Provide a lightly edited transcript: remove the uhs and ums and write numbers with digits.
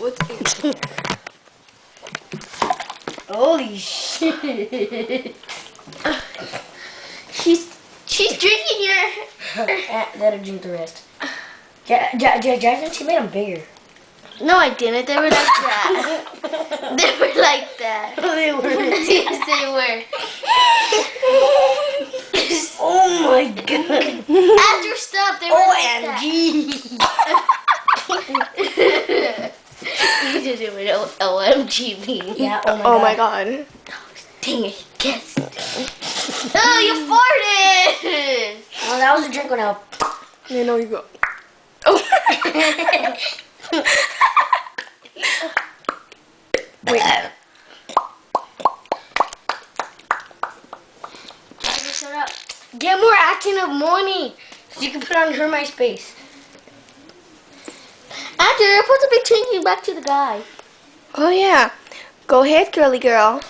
What's in? Holy shit. She's drinking your. Let her drink the rest. Jasmine, she made them bigger. No, I didn't. They were like that. They were like that. They were. Yes, they were. Oh my god. After stop, they were like that. OMG. You didn't even know what OMG means. Yeah, Oh my god. Dang it, guess. Oh, you farted! Well, that was a drink one out. Yeah, no, you go. Oh. Wait. Shut up. Get more action of morning so you can put on her MySpace. After, you're supposed to be changing back to the guy. Oh yeah. Go ahead, girly girl.